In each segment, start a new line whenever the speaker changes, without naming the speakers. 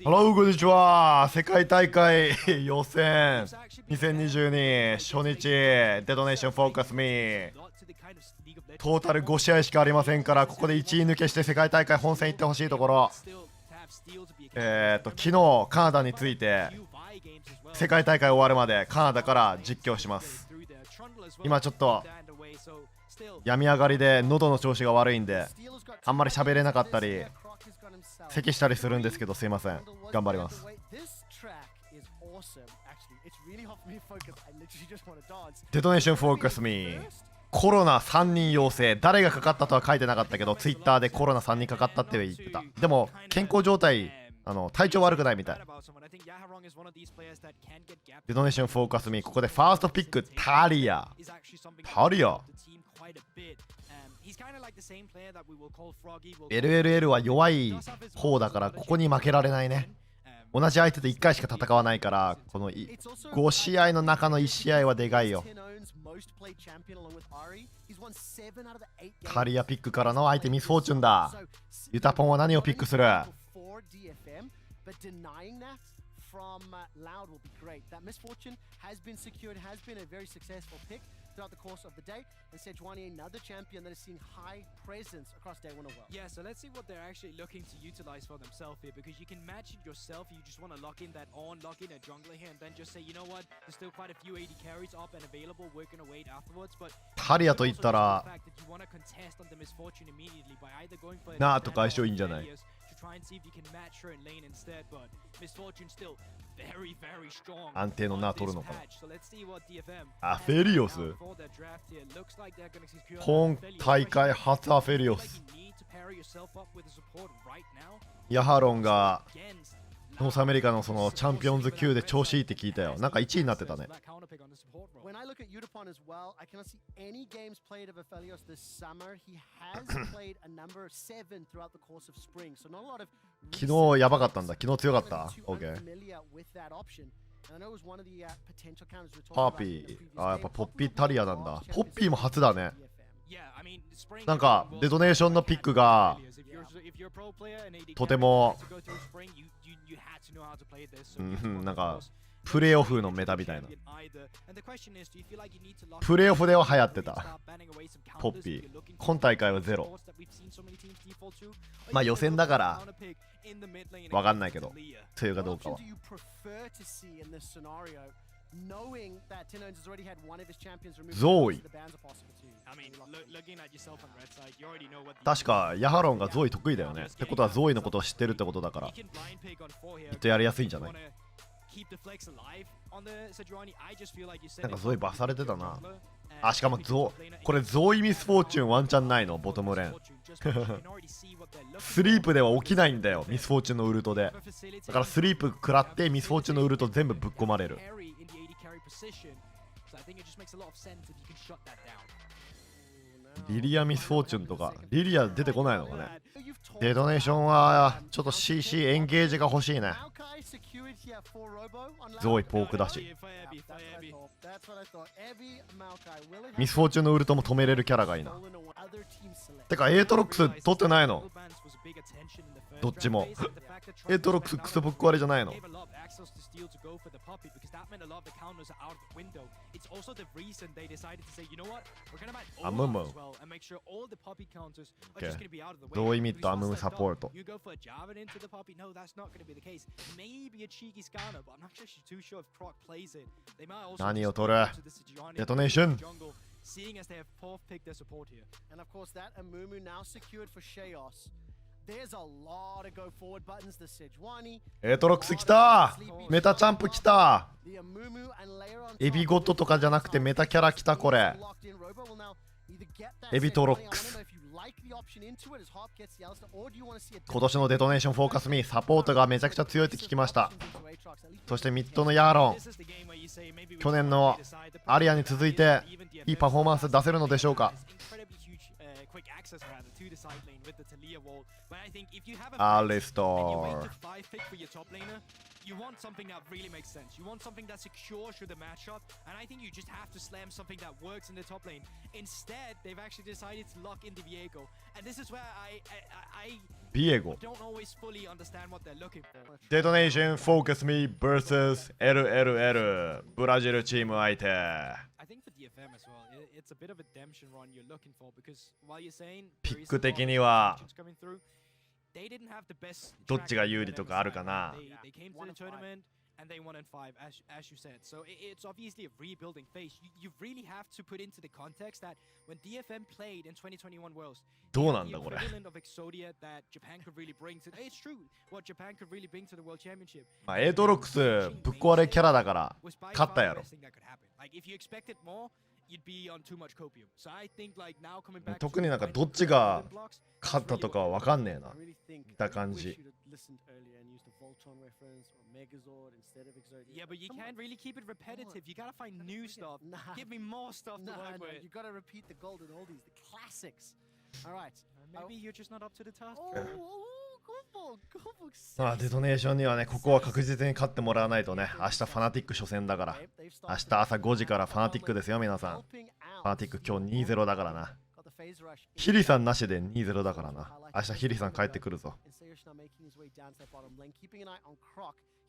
ハロー、こんにちは。世界大会予選2022初日、デトネーションフォーカスミー。トータル5試合しかありませんから、ここで1位抜けして世界大会本戦行ってほしいところ。昨日カナダについて世界大会終わるまでカナダから実況します。今ちょっと病み上がりで喉の調子が悪いんであんまり喋れなかったり咳したりするんですけど、すいません、頑張ります。デトネーションフォーカスミー。コロナ3人陽性、誰がかかったとは書いてなかったけど、ツイッターでコロナ3人かかったって言ってた。でも健康状態、体調悪くないみたい。デトネーションフォーカスミー。ここでファーストピック、タリア。LLL は弱い方だからここに負けられないね。同じ相手と1回しか戦わないから、この5試合の中の1試合はでかいよ。タリアピックからの相手ミスフォーチュンだ。ユタポンは何をピックする？throughout the course of the day, and Sejuani another champion that has seen high presence across day one of world.
Yeah, so let's see what they're actually looking to utilize for themselves here, because you can match it yourself. You just want to lock in that lock in a jungler here, and then just say, you know what, there's still quite a few AD carries up and available. We're gonna wait afterwards, but
タリアと言ったらなあとか相性いいんじゃない安定のな取るのかな。アフェリオス、今大会初アフェリオス。ヤハロンがノースアメリカのそのチャンピオンズ級で調子いいって聞いたよ。なんか1位になってたね。昨日やばかったんだ。昨日強かった。OK。パーピー。やっぱポッピータリアなんだ。ポッピーも初だね。なんかデトネーションのピックがとてもなんかプレーオフのメタみたいな。プレーオフでは流行ってたポッピー。今大会はゼロ。まあ予選だからわかんないけど強いかどうかは。ゾーイ。確かヤハロンがゾーイ得意だよね。ってことはゾーイのことを知ってるってことだからきっとやりやすいんじゃない？なんかゾーイバされてたな。あ、しかもこれゾーイミスフォーチュンワンチャンないの？ボトムレーンスリープでは起きないんだよ、ミスフォーチュンのウルトで。だからスリープ食らってミスフォーチュンのウルト全部ぶっ込まれる。リリアミスフォーチュンとかリリア出てこないのかね。デトネーションはちょっと CC エンゲージが欲しいね。ゾーイポークだしミスフォーチュンのウルトも止めれるキャラがいいな。てかエートロックス取ってないの？どっちもエートロックスクソぶっ壊れじゃないの？アムムゾーイミッドアムムサポート。何を取る？デトネーション。エートロックス来た。メタチャンプ来た。エビゴットとかじゃなくてメタキャラ来た。これエビトロックス。今年のデトネーションフォーカスミーサポートがめちゃくちゃ強いって聞きました。そしてミッドのヤーロン、去年のアリアに続いていいパフォーマンス出せるのでしょうか。アリストー。You want something that really makes sense. You want something that secures through the matchup, and I think you just have to slam something that works in the top lane. Instead, they've actually decided to lock in the Viego, and this is where I ビエゴ
don't always fully understand what they're looking for.
デトネーションフォーカスミ vs LLL ブラジルチーム相手
I think for DFM as well, it's a bit of a redemption run you're looking for because while you're saying
ピック的には
coming through, they didn't have the best
どっちが有利とかあるかな
they came to the tournament and they won in 5 as you said. So it's obviously a rebuilding phase. You really have to put into the context that when DFM played in 2021 Worlds,
どうなんだこれ
the equivalent of Exodia that Japan could really bring to it's true what Japan could really bring to the World Championship.
まあエイトロックスぶっ壊れキャラだから勝ったやろ
Like if you expected more, you'd be on too much copium. So I think like now coming back
特になんかどっちが勝ったとかは分かんねえな見た感じ
Yeah, but you can't really keep it repetitive. You gotta find new stuff. Give me more stuff to work with.
You gotta repeat the golden oldies, the classics. All right.
Maybe you're just not up to the task.
Go for
まあデトネーションにはねここは確実に勝ってもらわないとね明日ファナティック初戦だから明日朝5時からファナティックですよ皆さんファナティック今日 2-0 だからなヒリさんなしで 2-0 だからな明日ヒリさん帰ってくるぞ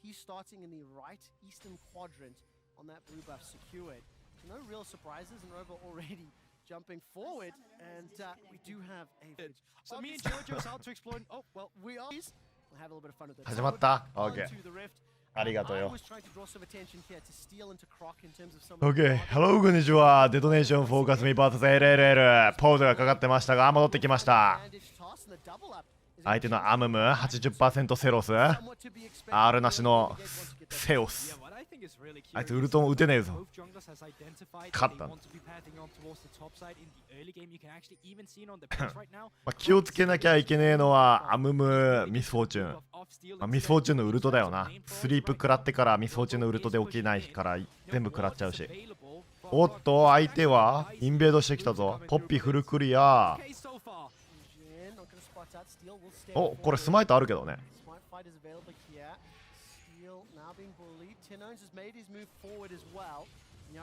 He's starting in the right eastern quadrant on that blue buff secured. No real surprises, and Robo already jumping forward. And we do have a.
So me and Jojo's out to explore. Oh, well,
we are. We'll have a little bit of fun with it.
始まった
Onto
?OK
the rift.
ありがとう
I
よ
was trying to draw some attention here to steal into Croc in terms of some.
OK Hello こんにちはデトネーションフォーカスミ vs LLL ポーズがかかってましたが戻ってきました相手のアムム 80% セロス R なしのセオス
what I think is really curious
あいつウルトも打てねえぞ
both junglers has identified that
勝っ
they
た
want to be pathing on towards the top side in the early game. You can actually even see it on the pitch right now.
まあ気をつけなきゃいけねえのはアムムミスフォーチュン
Off steal
まあ、ミスフォーチュンのウルトだよなスリープ食らってからミスフォーチュンのウルトで起きないから全部食らっちゃうしおっと相手はインベードしてきたぞポッピーフルクリア
Okay, so far.
おこれスマイトあるけどね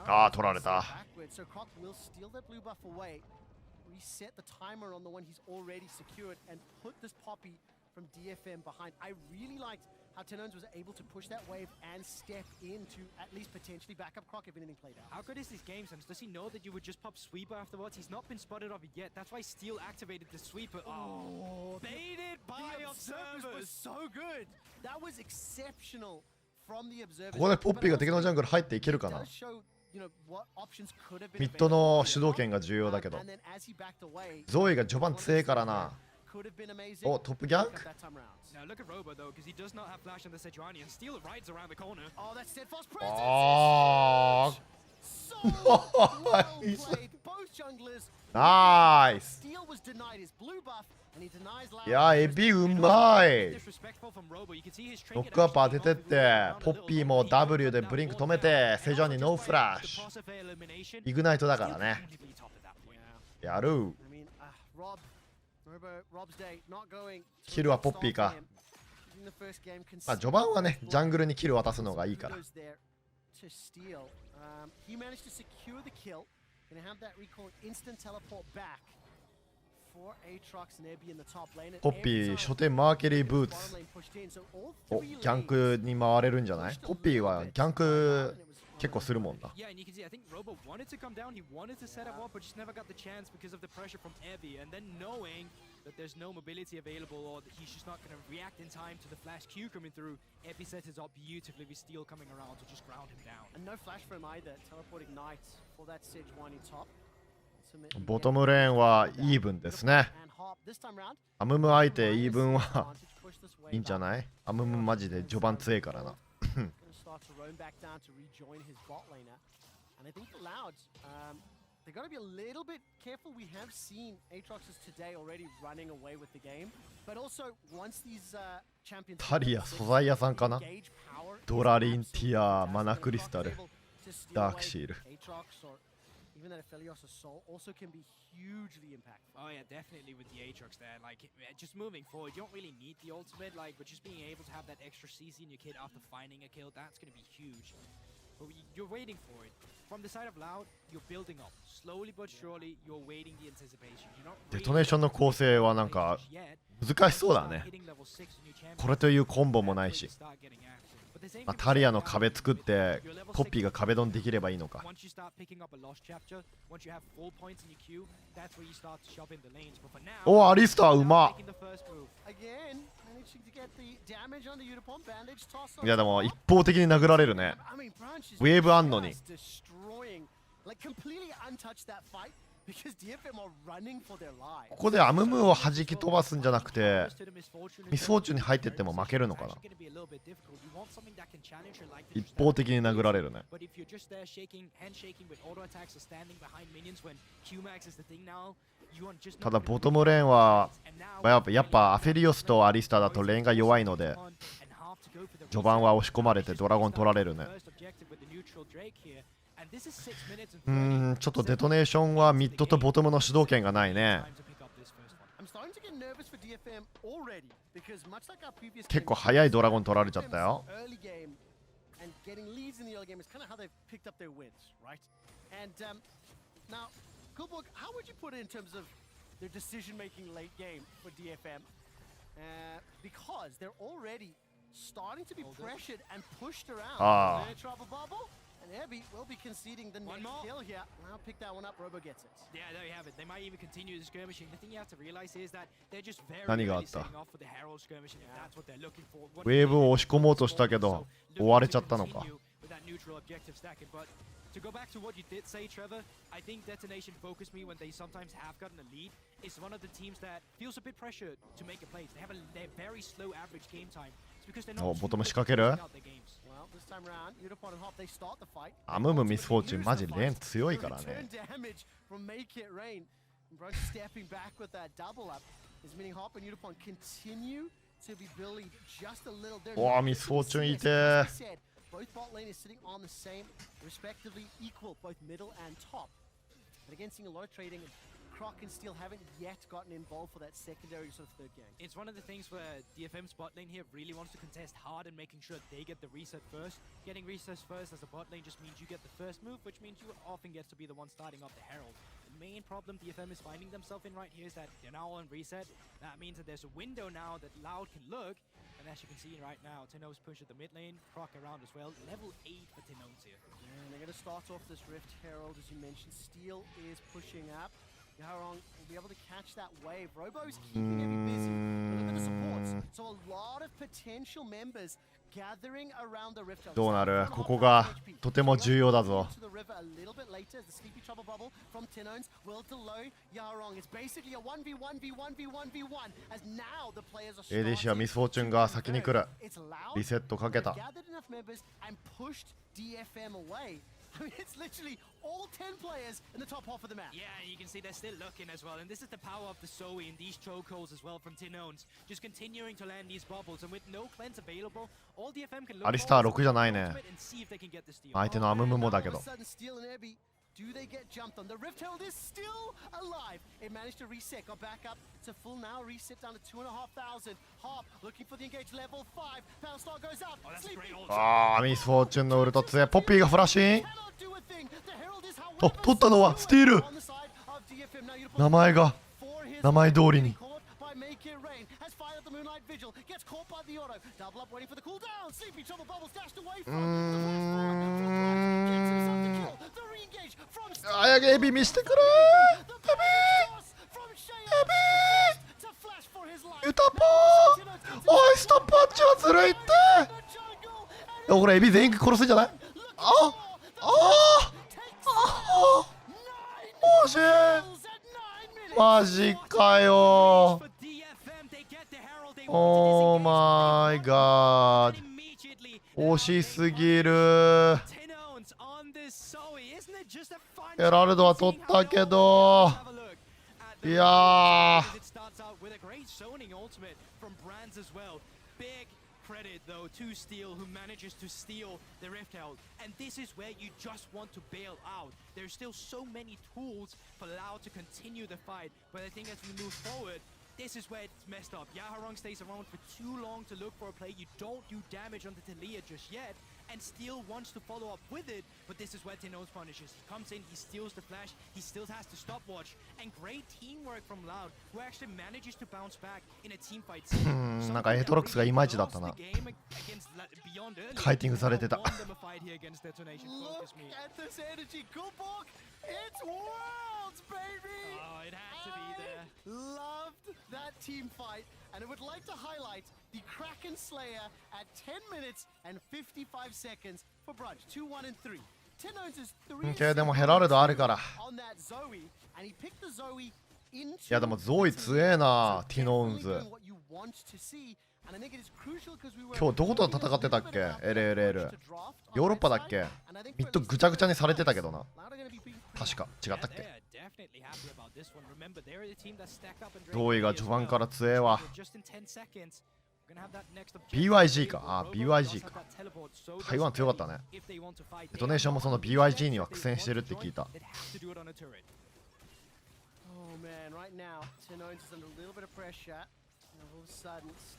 ああ取られた
Reset the timer on the one he's already secured and put this poppy from DFM behind. I really liked how Tenons was able to push that wave and step in to at least potentially back up Croc if anything played out.
How good is this game sense? Does he know that you would just pop sweeper afterwards? He's not been spotted of it yet. That's why Steel activated the sweeper. Oh, baited by
The observers was
observers.
so good. That was exceptional from the observers.
ここでポッピーが敵のジャングル入っていけるかな
It does show, you know, what options could have been
ミッドの
available.
主導権が重要だけど
And then as he backed away,
ゾーイが序盤強いからな
could have been amazing.
おトップギャン
Got
ク
that time around.
Now look at Robo though, because he does not have flash on the Sejuani, and Steel rides around the corner.
Oh, that's steadfast presence.
あ
So well played. Both junglers.
ナイス
Steel was denied his blue buff, and he denies Loud.
いやエビうまい
Disrespectful from Robo. You can see his
ロ
trinket
ックアップ当ててっ
actually
て
off
ポッピーも W でブリンク止めてセジョンにノーフラッシュ
the passive elimination.
イグナイトだからね
Completely top at that point.
Yeah.
やる
I mean, Rob's day not going.
キルはポッピーか
In the first game,
まあ序盤はねジャングルにキル渡すのがいいから
Kudos there to Steel. He managed to secure the kill. Gonna have that recall instant teleport back for Aatrox and Ebby in the top lane. And
ポッピ
every
ー
time
初手マーケリーブー
bottom
ツ
lane pushed in, so all
お
three
ギャン
lanes
クに回れるんじゃないポッピーはギャンク結構するもんな
Yeah, and you can see, I think Robo wanted to come down, he wanted to set up up, but just never got the chance because of the pressure from Evie. And then knowing that there's no mobility available or that he's just not going to react in time to the flash Q coming through, Evie sets it up beautifully with Steel coming around to just ground him down.
and no flash for him either. Teleporting Knight for that Sejuani top. Ultimately
ボトムレーンはイーブンですね
and Hop this time round.
アムム相手イーブンは
Advantage, push this wave
いいんじゃ
up.
ないアムムマジで序盤強いからな
Gonna start to roam back down to rejoin his bot laner. And I think for Louds, they gotta be a little bit careful. We have seen Aatroxes today already running away with the game. But also, once these champions
タリア素材屋さんかな
engage power,
ドラリンティア
that's
マナ
when
クリスタ
Croc
ル
is able to steal
ダーク
away
シール
Aatrox or even that Aphelios or Soul also can be hugely impactful.
Oh yeah, definitely with the Aatrox there. Like, just moving forward, you don't really need the ultimate, like, but just being able to have that extra CC in your kit after finding a kill, that's going to be huge. but you're waiting for it. From the side of Loud, you're building up. Slowly but surely, you're waiting the anticipation. You're not
デトネーションの構成はなんか難しそうだね。これというコンボもないし、まあ、タリアの壁作ってポッピーが壁ドンできればいいのか。おー、アリスターうま。いやでも一方的に殴られるね。ウェーブあんのに。ここでアムムを弾き飛ばすんじゃなくてミスフォーチュンに入ってっても負けるのかな。一方的に殴られるね。ただボトムレーンはやっぱアフェリオスとアリスターだとレーンが弱いので序盤は押し込まれてドラゴン取られるね。ちょっとデトネーションはミッドとボトムの主導権がないね。結構早いドラゴン取られちゃったよ。ああ。
And Abby will be conceding the next kill here. Now pick that one up, Robo gets it. Yeah, there you have it. They might even continue the skirmishing. The thing you have to realize is that they're just very really setting off for the Herald skirmishing. That's what they're looking for.
ウェーブを押し込もうとしたけど追われちゃったのか。
To go back to what you did say, Trevor, I think Detonation focused me when they sometimes have gotten a lead. It's one of the teams that feels a bit pressured to make a play. They have a very slow average game time. It's because they're not
ボトム仕掛ける。
This time around, Udapon and Hop, they start the fight.
アムムミスフォーチュンマジレーン強いからね。
Stepping back with that double up is meaning Hop and Udapon continue to be bullied just a little.
おー、ミスフォーチュンいて。
Both bot lane is sitting on the same, respectively equal, both middle and top. But again, seeing a lot of trading, Croc and Steel haven't yet gotten involved for that secondary sort of third gang.
It's one of the things where DFM's bot lane here really wants to contest hard and making sure they get the reset first. Getting resets first as a bot lane just means you get the first move, which means you often get to be the one starting off the Herald. The main problem DFM is finding themselves in right here is that they're now on reset. That means that there's a window now that Loud can look. And as you can see right now, Tino's push at the mid lane, Croc around as well. Level 8 for Tino's here.
Yeah, and they're going to start off this Rift Herald, as you mentioned. Steel is pushing up. Yaharong will be able to catch that wave. Robo's keeping every busy. Look at the supports. So a lot of potential members gathering around the Rift Herald.
どうなる？ここがとても重要だぞ。ADC はミスフォーチュンが先に来る。リセットかけた。
I mean, it's literally all 10 players in the top half of the map.
Yeah, you can see they're still looking as well. And this is the power of the Zoe and these chokeholds as well from Tinones. Just continuing to land these bubbles. And with no cleanse available, all DFM can look
アリスター6じゃないね。
and see if they can get the steal.
相手のアムムもだけど。
Do they get jumped on? The Rift Herald is still alive. It managed to reset, got back up to full now. Reset down to 2,500. Hop looking for the engage level 5. Pound Star goes out.
Oh,
ああ、ミスフォーチュンのウルト強い。ポッピーがフラッシュイン。と、取ったのはスティール。名前通りに。あやげエビ見してくれー。エビユタポー。おいストップワッチはずるいって。これエビ全員殺すんじゃない？マジかよ。オーマイガード。惜しすぎる。ヘラルドは取ったけど、いやー。Credit though to Steel, who manages to steal the Rift Herald, and this is where you just want to bail out. There's still so many tools for Loud to continue the fight, but I think as we move forward,
this is where it's messed up. Yaharong stays around for too long to look for a play. You don't do damage on the Talia just yet, and Steel wants to follow up with it, but this is where Tenos punishes. He comes in, he steals the flash, he still has to stopwatch, and great teamwork from Loud, who actually manages to bounce back in a team fight.
なんかエトロックスがいまいちだったな。カイティングされてた。
Look at this energy, Gulborg! It's Worlds, baby!
Oh, it had to be there.
Loved that team fight, and I would like to highlight the Kraken Slayer at 10 minutes and 55 seconds for Brunch, 2-1 and 3. Tenos is 3
でもヘラルドあるから。
on that Zoe, and he picked the Zoe into
いやでもゾイ強えな、ティノーンズ。
what you want to see, and I think it is crucial because we were
今日どこと戦ってたっけ ?LLL。ヨーロッパだっけ？ミッドぐちゃぐちゃにされてたけどな。確か違ったっけ？ゾイが序盤から強えわ。BYG か。あ、BYG か。台湾強かったね。デトネーションもその BYG には苦戦してるって聞いた。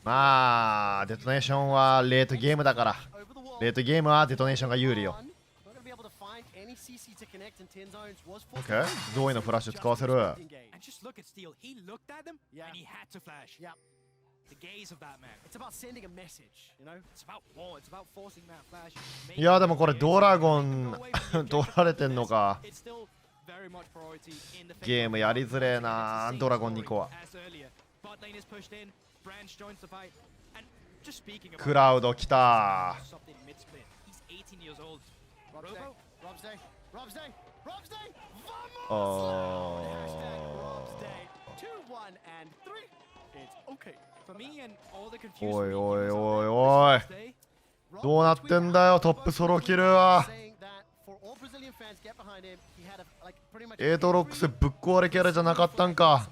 まあ、デトネーションはレートゲームだから。レートゲームはデトネーションが有利よ。OK、ゾイのフラッシュ使わせる。いやでもこれドラゴン取られてんのか。ゲームやりづれえな、ドラゴン2個は。クラウド来た。おいおいおいおい、どうなってんだよトップソロキルは。エートロックスぶっ壊れキャラじゃなかったんか。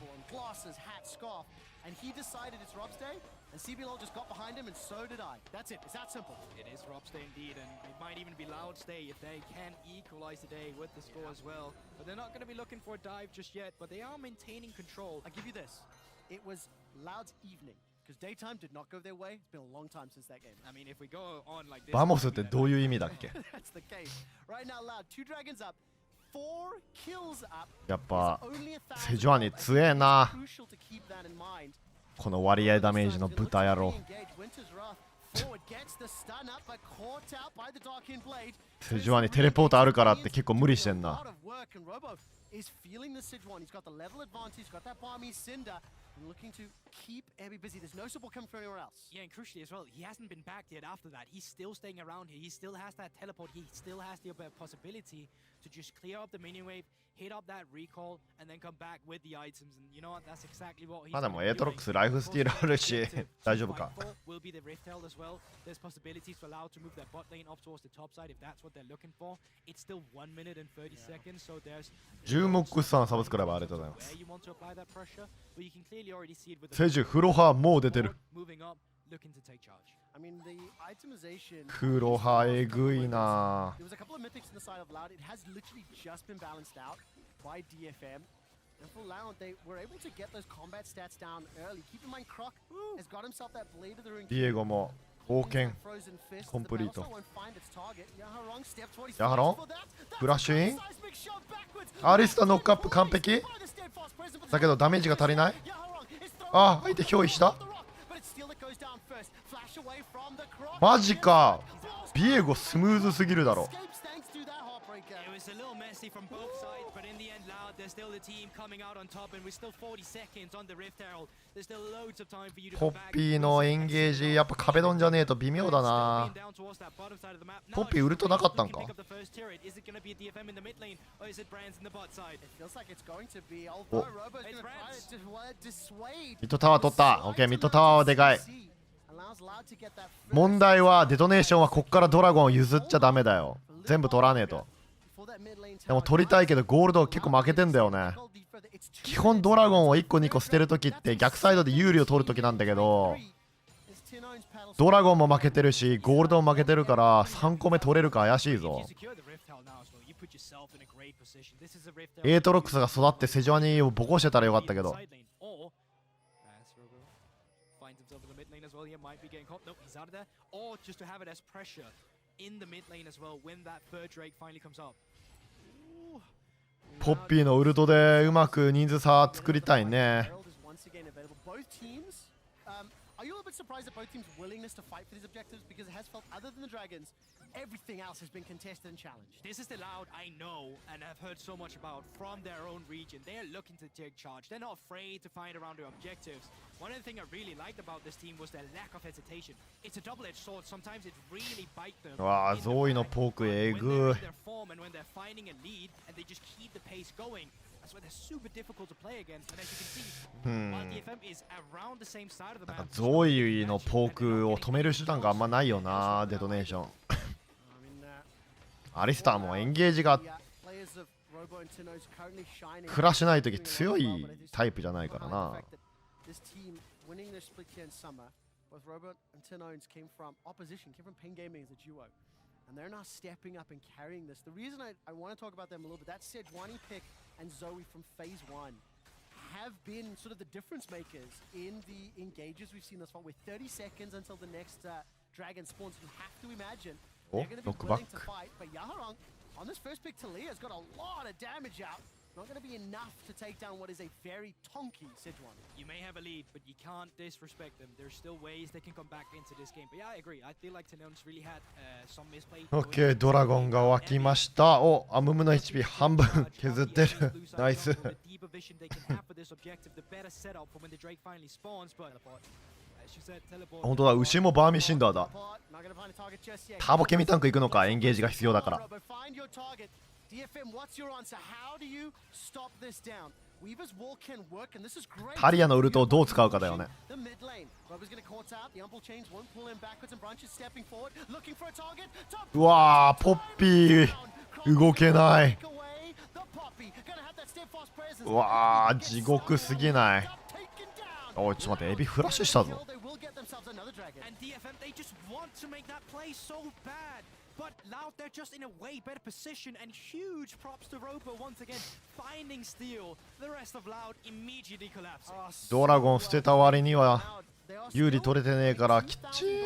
And CBLOL just got behind him, and so did I. That's it. It's that simple.
It is Robstay indeed, and it might even be Loud Stay if they can equalize today with the score as well. But they're not going to be looking for a dive just yet, but they are maintaining control.
I'll give you this. It was Loud's evening, because daytime did not go their way. It's been a long time since that game.
I mean, if we go on like this...
バモスってどういう意味だっけ？
That's the case. Right now, Loud, 2 dragons up. 4 kills up.
やっぱセジョアニ強えな。この割合ダメージの豚野郎。セジョアニテレポートあるからって結構無理してんな。
is feeling the Sijuan. He's got the level advantage, he's got that Barmy Cinder, and looking to keep Abby busy. There's no support coming from anywhere else.
Yeah, and crucially as well, he hasn't been backed yet after that. He's still staying around here. He still has that teleport. He still has the possibility to just clear up the minion wave, hit up that recall, and then come back with the items. And you know what? That's exactly what he's
まあでもエートロックスライフスティールあるし大丈夫か。
Will be the Rift Herald as well. There's possibilities for Loud to move their bot lane up towards the top side if that's what they're looking for. It's still 1 minute and 30 seconds, so there's
10モックスさんサブスクライブありがとうございます。セジュフロハもう出てる。フロハえぐいな。
And for Loud, they were able to get those combat stats down early. Keep in mind, Croc has got himself that blade of the ring.
ディエゴも冒険コンプリート。ヤハロンフラッシュインアリスタノックアップ完璧だけどダメージが足りない。あ、相手憑依したマジか。ビエゴスムーズすぎるだろ。ポッピーのエンゲージやっぱ壁ドンじゃねえと微妙だな。ポッピーウルトなかったんか。おミッドタワー取った。オッケーミッドタワーはでかい。問題はデトネーションはこっからドラゴンを譲っちゃダメだよ。全部取らねえと。でも取りたいけどゴールド結構負けてんだよね。基本ドラゴンを1個2個捨てるときって逆サイドで有利を取るときなんだけど、ドラゴンも負けてるしゴールドも負けてるから3個目取れるか怪しいぞ。エートロックスが育ってセジョアニをボコしてたらよかったけど。
well. He might be getting caught. No, he's out of there. Or just to have it as pressure in the mid lane as well when that third Drake finally comes up.
ポッピーのウルトでうまく人数差作りたいね。
Both teams, are you a little bit surprised at both teams' willingness to fight for these objectives? Because it has felt, other than the Dragons, everything else has been contested and challenged.
This is the Loud I know and have heard so much about from their own region. They are looking to take charge. They're not afraid to find around their objectives. One of the things I really liked about this team was their lack of hesitation. It's a double-edged sword. Sometimes it really bites them.
わあ、ゾーイのポークえぐい。
Their form and when they're finding a lead and they just keep the pace going. That's why they're super difficult to play against. And as you can see, while DFM is around the same side of the map.
ゾーイのポークを止める手段があんまないよな、デトネーション。アリスターもエンゲージがクラッシュないとき強いタイプじゃないからな。
Both Robot and Tinones came from opposition, came from Pain Gaming as a duo. And they're now stepping up and carrying this. The reason I want to talk about them a little bit, that Sejuani pick and Zoe from Phase 1 have been sort of the difference makers in the engages we've seen thus far. With 30 seconds until the next dragon spawns, you have to imagine they're going to be willing to fight. But Yaharong, on this first pick, Talia has got a lot of damage out. Not going to be enough to take down what is a very tonky Sejuani.
You may have a lead, but you can't disrespect them. There's still ways they can come back into this game. But yeah, I agree. I feel like Tinones really had some misplay.
OK、ドラゴンが湧きました。お、アムムの HP 半分削ってる。ナイス。本当だ、牛もバーミシンダーだ。ターボケミタンク行くのか、エンゲージが必要だから。
DFM, what's your answer? How do you stop this down? Weaver's wall can work, and this is great.
タリアのウルトをどう使うかだよね。
The mid lane. Rober's going to caught out. The Umple chains won't pull him backwards, and Branch is stepping forward, looking for a target.
うわー、ポッピー動けない。うわー、地獄すぎない。おい、ちょっと待って、エビフラッシュしたぞ。
But Loud, they're just in a way better position, and huge props to Robo once again finding steal. The rest of Loud immediately collapsing.
ドラゴン捨てた割には有利取れてねえからきっちり。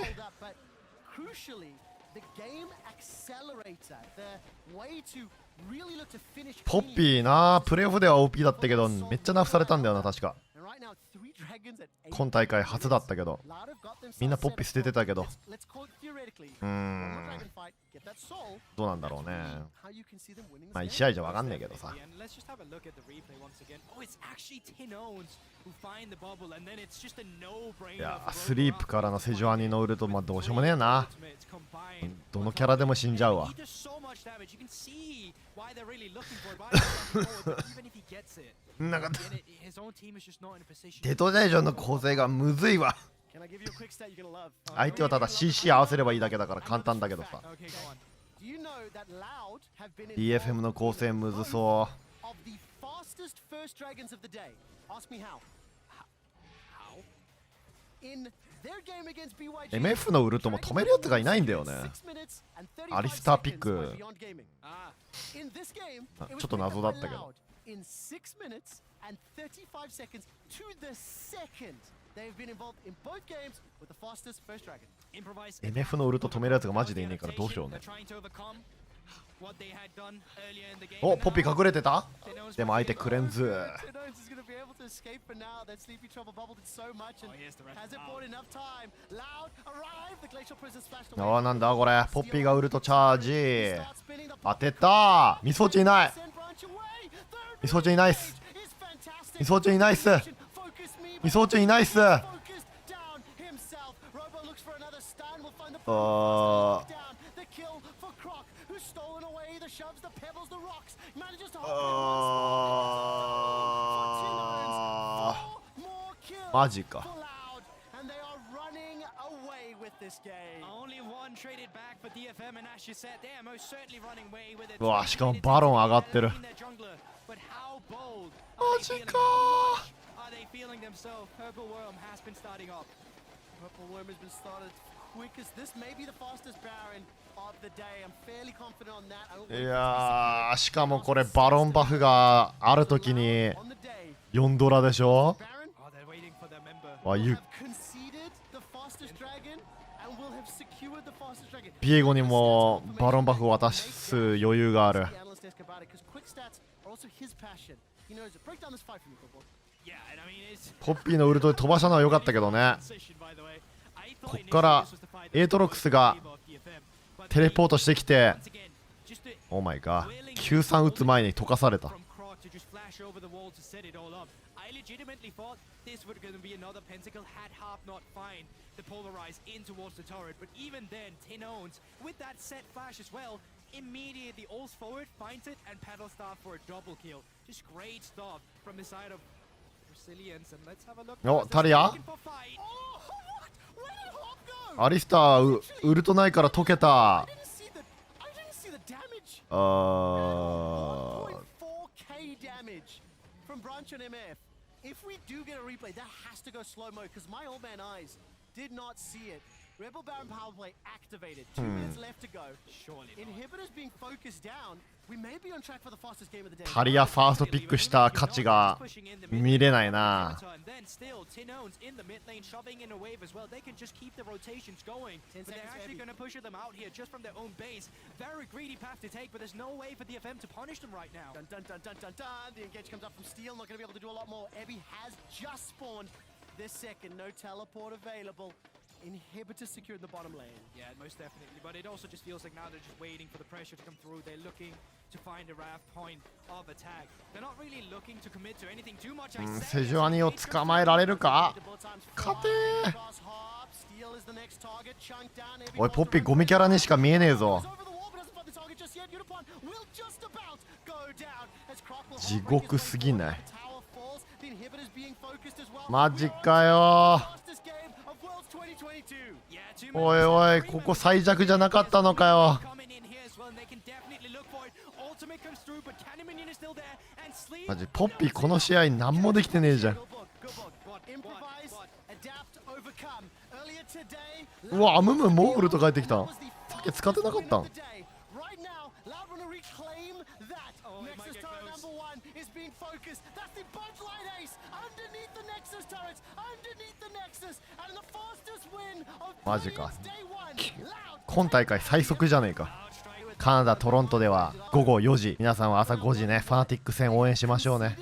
ポッピーな、プレーオフでは OP だったけどめっちゃナフされたんだよな、確か。今大会初だったけど、みんなポッピ捨ててたけど、どうなんだろうね。まあ1試合じゃ分かんねえけどさ。いやー、スリープからのセジュアニのウルト、まあどうしようもねえな。どのキャラでも死んじゃうわ。なんかデトネーションの構成がむずいわ。相手はただ CC 合わせればいいだけだから簡単だけどさ。DFM の構成むずそう。MF のウルトも止めるやつがいないんだよね。アリスターピックちょっと謎だったけど。MF のウルト止めるやつがマジでいねえからどうしようね。お、ポッピー隠れてた。でも相手クレンズ。ああ、なんだこれ。ポッピーがウルトチャージ当てた。ミソチいない。ミソチいないっす。ミソチいないっす。ミソチいないっす。マジか。うわ、しかもバロン上がってる。マジかー。いやー、しかもこれバロンバフがあるときに4ドラでしょ。ビエゴにもバロンバフを渡す余裕がある。ポッピーのウルトで飛ばしたのは良かったけどね。こっからエートロックスがテレポートしてきて、オーマイガー、93打つ前に溶かされた。お、タリアアリスターウルトないから溶けた。
If we do get a replay, that has to go slow mo because my old man eyes did not see it. Rebel Baron power play activated. 2 minutes left to go. Inhibitors being focused down. We may be on track for the fastest game of the day.
タリアファーストピックした価値が見れないな。
Inhibitor secured the bottom lane.
Yeah, most definitely. But it also just feels like now they're just waiting for the pressure to come through. They're looking to find a raft point of attack. They're not really looking to commit to anything too much.
セジュアニを捕まえられるか。勝てー。おい、ポッピーゴミキャラにしか見えねえぞ。地獄すぎない。マジかよ。おいおい、ここ最弱じゃなかったのかよ。マジポッピーこの試合何もできてねえじゃん。うわ、アムムモールと帰ってきたん。さっき使ってなかったん。マジか。今大会最速じゃねえか。カナダ・トロントでは午後4時、皆さんは朝5時ね、ファナティック戦応援しましょうね。